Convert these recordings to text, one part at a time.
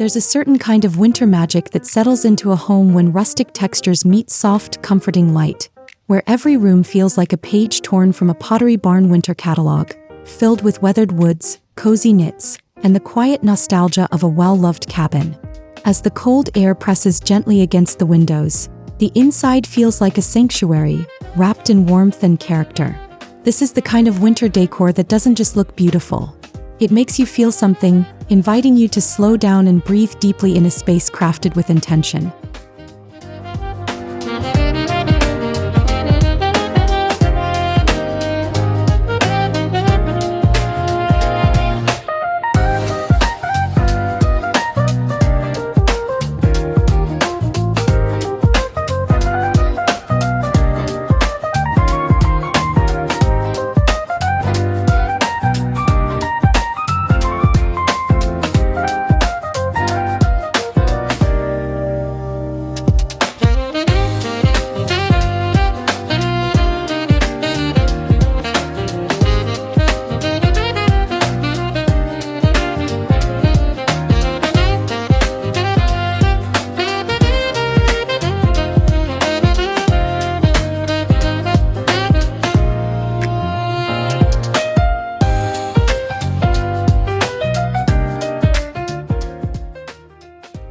There's a certain kind of winter magic that settles into a home when rustic textures meet soft, comforting light, where every room feels like a page torn from a Pottery Barn winter catalog, filled with weathered woods, cozy knits, and the quiet nostalgia of a well-loved cabin. As the cold air presses gently against the windows, the inside feels like a sanctuary, wrapped in warmth and character. This is the kind of winter decor that doesn't just look beautiful. It makes you feel something, inviting you to slow down and breathe deeply in a space crafted with intention.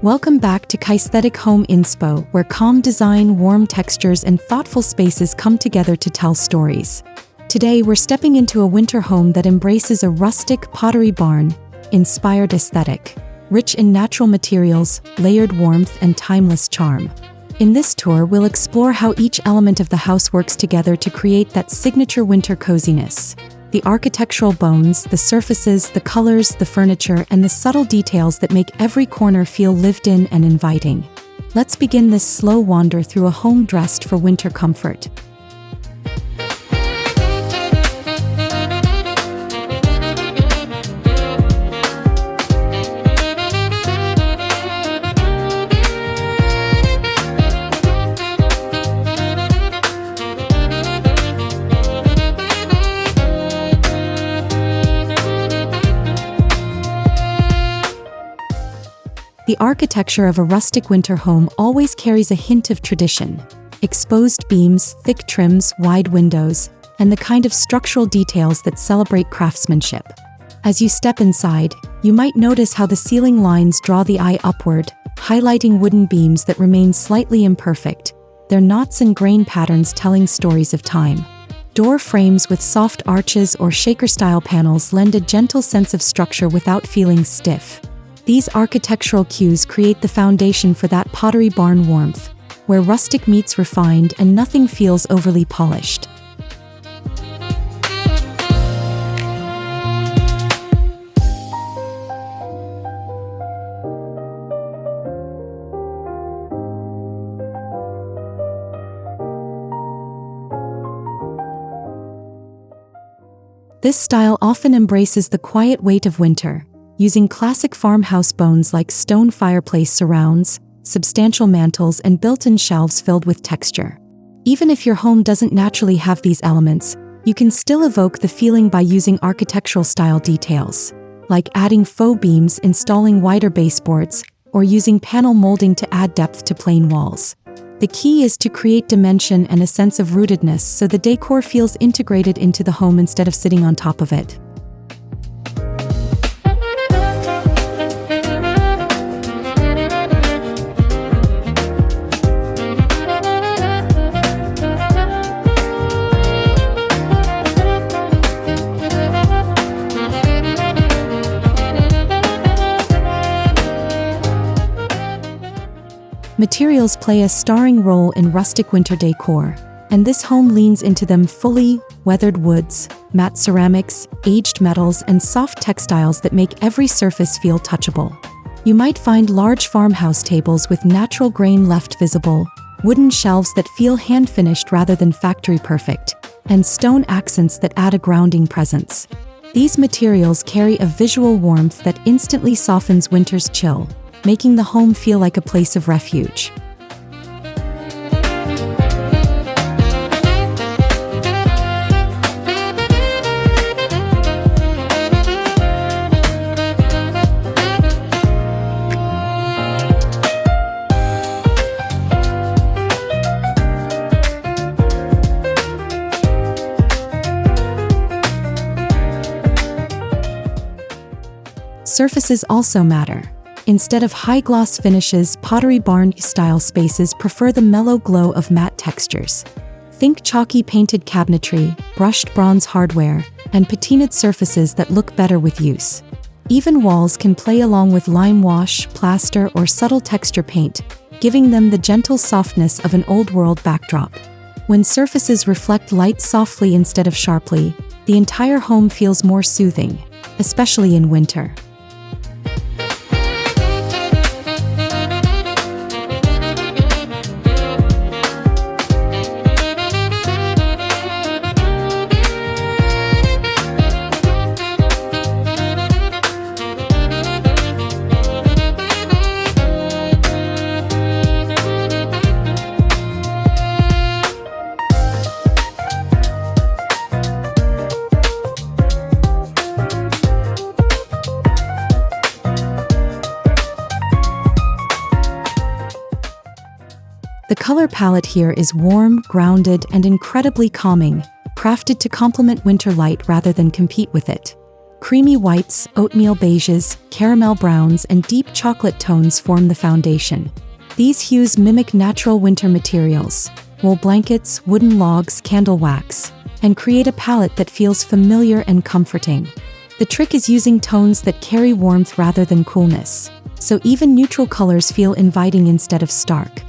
Welcome back to Kiesthetic Home Inspo, where calm design, warm textures, and thoughtful spaces come together to tell stories. Today, we're stepping into a winter home that embraces a rustic Pottery Barn-inspired aesthetic, rich in natural materials, layered warmth, and timeless charm. In this tour, we'll explore how each element of the house works together to create that signature winter coziness. The architectural bones, the surfaces, the colors, the furniture, and the subtle details that make every corner feel lived in and inviting. Let's begin this slow wander through a home dressed for winter comfort. The architecture of a rustic winter home always carries a hint of tradition. Exposed beams, thick trims, wide windows, and the kind of structural details that celebrate craftsmanship. As you step inside, you might notice how the ceiling lines draw the eye upward, highlighting wooden beams that remain slightly imperfect, their knots and grain patterns telling stories of time. Door frames with soft arches or shaker-style panels lend a gentle sense of structure without feeling stiff. These architectural cues create the foundation for that Pottery Barn warmth, where rustic meets refined and nothing feels overly polished. This style often embraces the quiet weight of winter, using classic farmhouse bones like stone fireplace surrounds, substantial mantels, and built-in shelves filled with texture. Even if your home doesn't naturally have these elements, you can still evoke the feeling by using architectural style details, like adding faux beams, installing wider baseboards, or using panel molding to add depth to plain walls. The key is to create dimension and a sense of rootedness so the decor feels integrated into the home instead of sitting on top of it. Materials play a starring role in rustic winter decor, and this home leans into them fully: weathered woods, matte ceramics, aged metals, and soft textiles that make every surface feel touchable. You might find large farmhouse tables with natural grain left visible, wooden shelves that feel hand-finished rather than factory-perfect, and stone accents that add a grounding presence. These materials carry a visual warmth that instantly softens winter's chill, making the home feel like a place of refuge. Surfaces also matter. Instead of high-gloss finishes, Pottery Barn-style spaces prefer the mellow glow of matte textures. Think chalky painted cabinetry, brushed bronze hardware, and patinaed surfaces that look better with use. Even walls can play along with lime wash, plaster, or subtle texture paint, giving them the gentle softness of an old-world backdrop. When surfaces reflect light softly instead of sharply, the entire home feels more soothing, especially in winter. The color palette here is warm, grounded, and incredibly calming, crafted to complement winter light rather than compete with it. Creamy whites, oatmeal beiges, caramel browns, and deep chocolate tones form the foundation. These hues mimic natural winter materials, wool blankets, wooden logs, candle wax, and create a palette that feels familiar and comforting. The trick is using tones that carry warmth rather than coolness, so even neutral colors feel inviting instead of stark.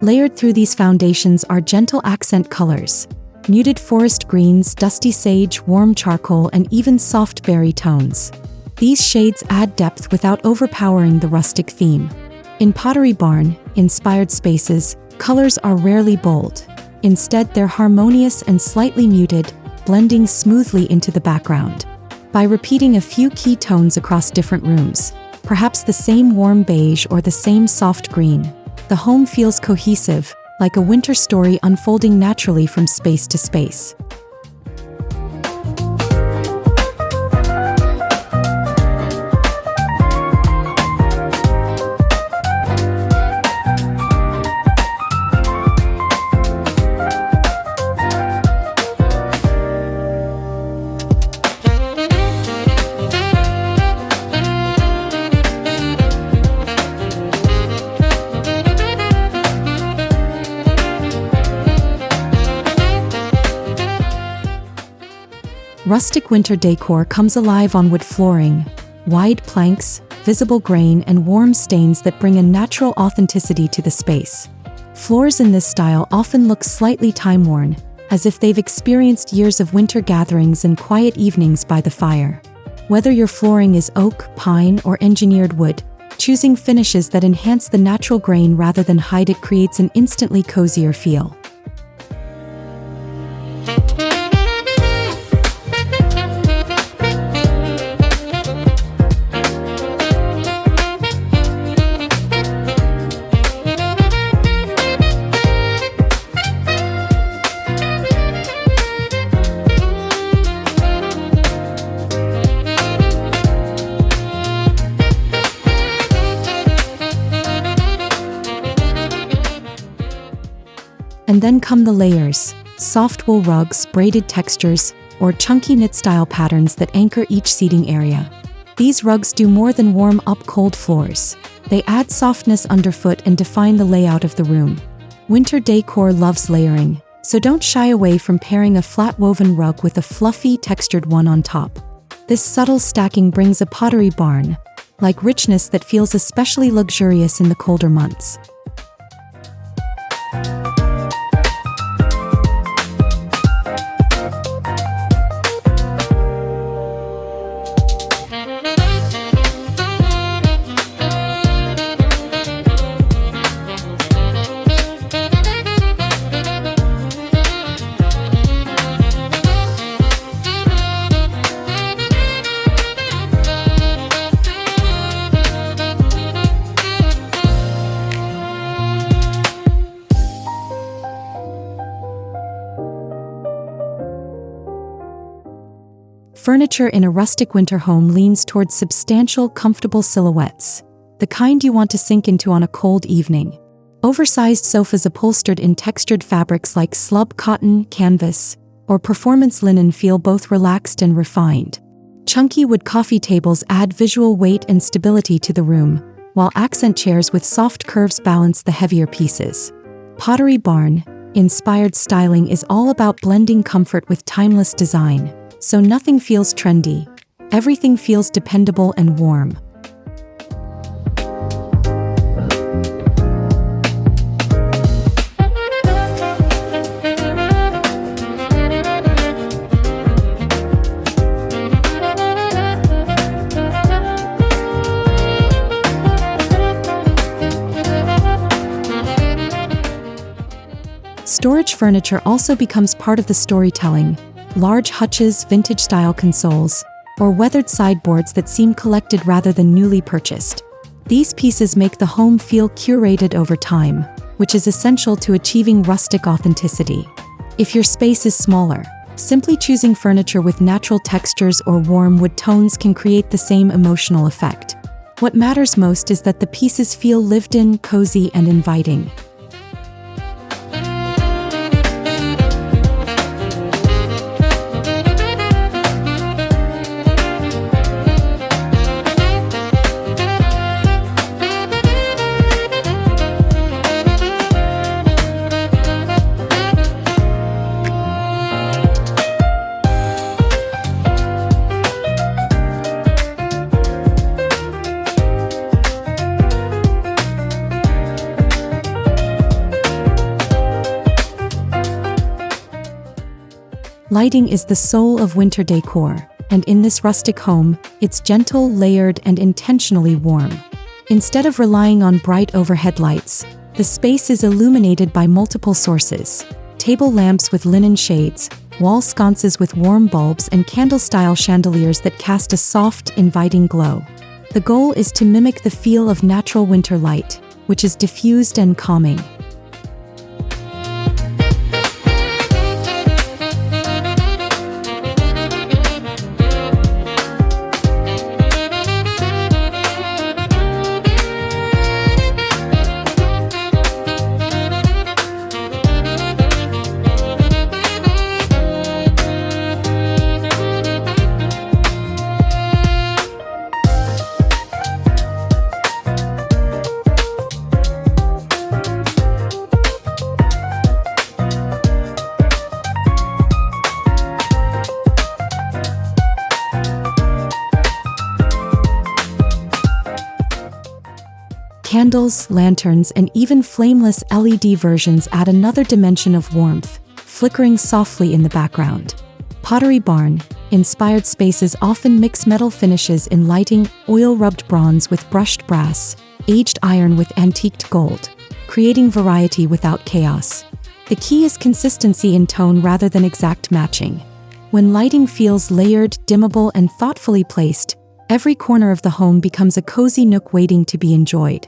Layered through these foundations are gentle accent colors, muted forest greens, dusty sage, warm charcoal, and even soft berry tones. These shades add depth without overpowering the rustic theme. In Pottery Barn-inspired spaces, colors are rarely bold. Instead, they're harmonious and slightly muted, blending smoothly into the background. By repeating a few key tones across different rooms, perhaps the same warm beige or the same soft green, the home feels cohesive, like a winter story unfolding naturally from space to space. Rustic winter decor comes alive on wood flooring, wide planks, visible grain, and warm stains that bring a natural authenticity to the space. Floors in this style often look slightly time-worn, as if they've experienced years of winter gatherings and quiet evenings by the fire. Whether your flooring is oak, pine, or engineered wood, choosing finishes that enhance the natural grain rather than hide it creates an instantly cozier feel. And then come the layers, soft wool rugs, braided textures, or chunky knit-style patterns that anchor each seating area. These rugs do more than warm up cold floors. They add softness underfoot and define the layout of the room. Winter decor loves layering, so don't shy away from pairing a flat woven rug with a fluffy, textured one on top. This subtle stacking brings a Pottery Barn-like richness that feels especially luxurious in the colder months. Furniture in a rustic winter home leans towards substantial, comfortable silhouettes, the kind you want to sink into on a cold evening. Oversized sofas upholstered in textured fabrics like slub cotton, canvas, or performance linen feel both relaxed and refined. Chunky wood coffee tables add visual weight and stability to the room, while accent chairs with soft curves balance the heavier pieces. Pottery Barn inspired styling is all about blending comfort with timeless design, so nothing feels trendy. Everything feels dependable and warm. Storage furniture also becomes part of the storytelling. Large hutches, vintage-style consoles, or weathered sideboards that seem collected rather than newly purchased. These pieces make the home feel curated over time, which is essential to achieving rustic authenticity. If your space is smaller, simply choosing furniture with natural textures or warm wood tones can create the same emotional effect. What matters most is that the pieces feel lived in, cozy, and inviting. Lighting is the soul of winter decor, and in this rustic home, it's gentle, layered, and intentionally warm. Instead of relying on bright overhead lights, the space is illuminated by multiple sources: table lamps with linen shades, wall sconces with warm bulbs, and candle-style chandeliers that cast a soft, inviting glow. The goal is to mimic the feel of natural winter light, which is diffused and calming. Candles, lanterns, and even flameless LED versions add another dimension of warmth, flickering softly in the background. Pottery Barn inspired spaces often mix metal finishes in lighting, oil-rubbed bronze with brushed brass, aged iron with antiqued gold, creating variety without chaos. The key is consistency in tone rather than exact matching. When lighting feels layered, dimmable, and thoughtfully placed, every corner of the home becomes a cozy nook waiting to be enjoyed.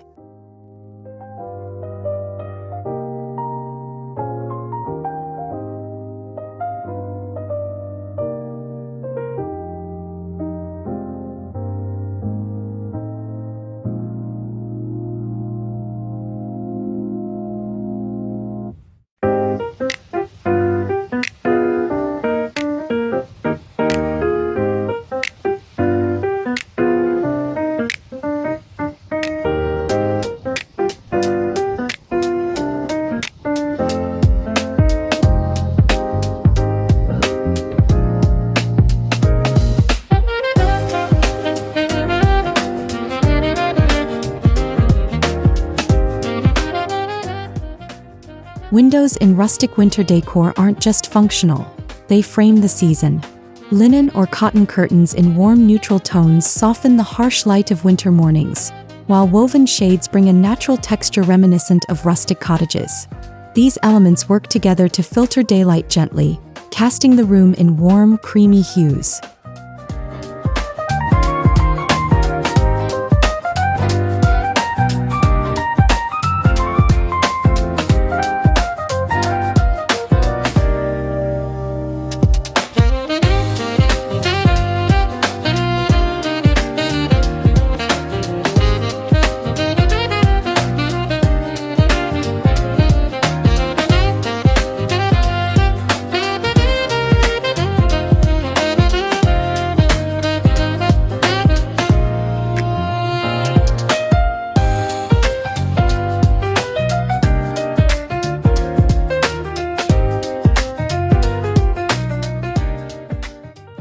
Windows in rustic winter decor aren't just functional, they frame the season. Linen or cotton curtains in warm neutral tones soften the harsh light of winter mornings, while woven shades bring a natural texture reminiscent of rustic cottages. These elements work together to filter daylight gently, casting the room in warm, creamy hues.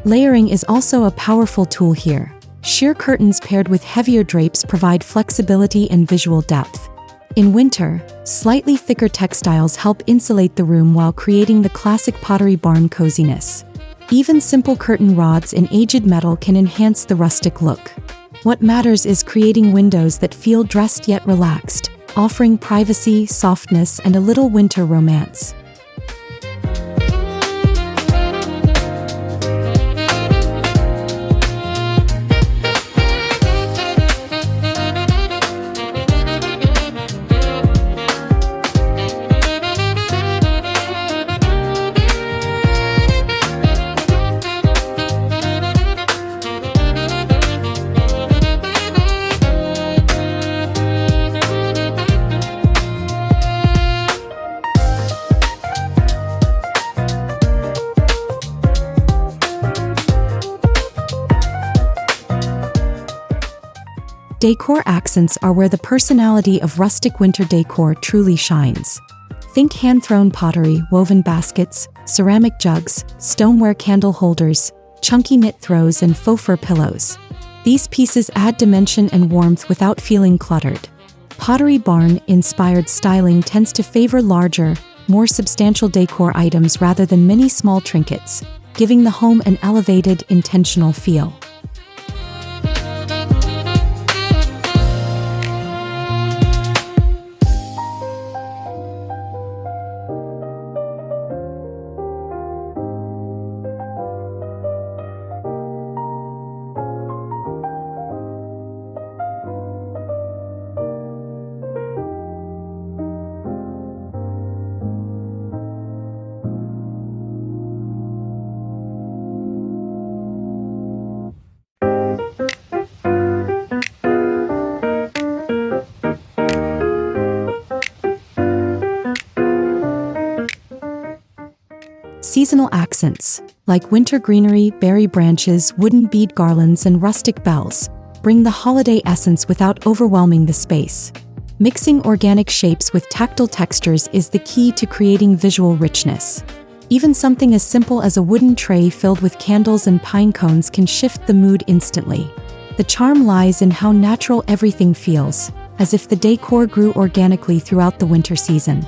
Layering is also a powerful tool here. Sheer curtains paired with heavier drapes provide flexibility and visual depth. In winter, slightly thicker textiles help insulate the room while creating the classic Pottery Barn coziness. Even simple curtain rods in aged metal can enhance the rustic look. What matters is creating windows that feel dressed yet relaxed, offering privacy, softness, and a little winter romance. Decor accents are where the personality of rustic winter decor truly shines. Think hand-thrown pottery, woven baskets, ceramic jugs, stoneware candle holders, chunky knit throws, and faux fur pillows. These pieces add dimension and warmth without feeling cluttered. Pottery Barn-inspired styling tends to favor larger, more substantial decor items rather than many small trinkets, giving the home an elevated, intentional feel. Seasonal accents, like winter greenery, berry branches, wooden bead garlands, and rustic bells, bring the holiday essence without overwhelming the space. Mixing organic shapes with tactile textures is the key to creating visual richness. Even something as simple as a wooden tray filled with candles and pine cones can shift the mood instantly. The charm lies in how natural everything feels, as if the decor grew organically throughout the winter season.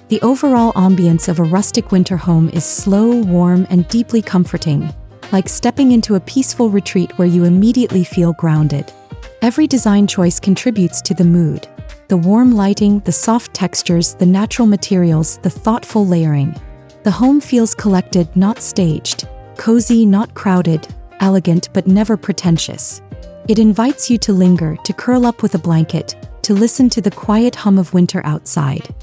The overall ambience of a rustic winter home is slow, warm, and deeply comforting, like stepping into a peaceful retreat where you immediately feel grounded. Every design choice contributes to the mood. The warm lighting, the soft textures, the natural materials, the thoughtful layering. The home feels collected, not staged, cozy, not crowded, elegant but never pretentious. It invites you to linger, to curl up with a blanket, to listen to the quiet hum of winter outside.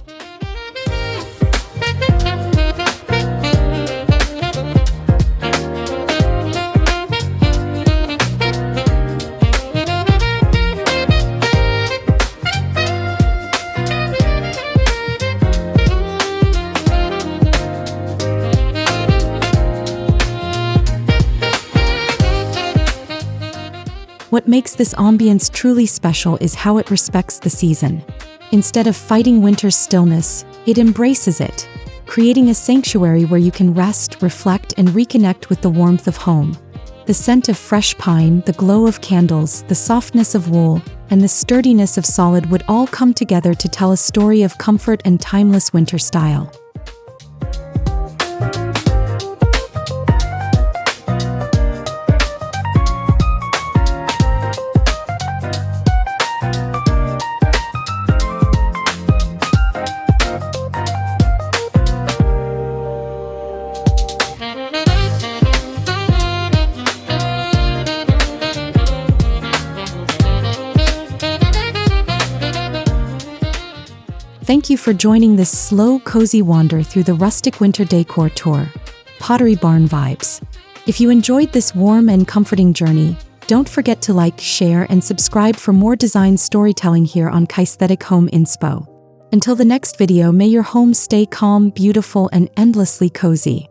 What makes this ambience truly special is how it respects the season. Instead of fighting winter's stillness, it embraces it, creating a sanctuary where you can rest, reflect, and reconnect with the warmth of home. The scent of fresh pine, the glow of candles, the softness of wool, and the sturdiness of solid wood all come together to tell a story of comfort and timeless winter style. Thank you for joining this slow, cozy wander through the Rustic Winter Decor Tour, Pottery Barn Vibes. If you enjoyed this warm and comforting journey, don't forget to like, share, and subscribe for more design storytelling here on Kiesthetic Home Inspo. Until the next video, may your home stay calm, beautiful, and endlessly cozy.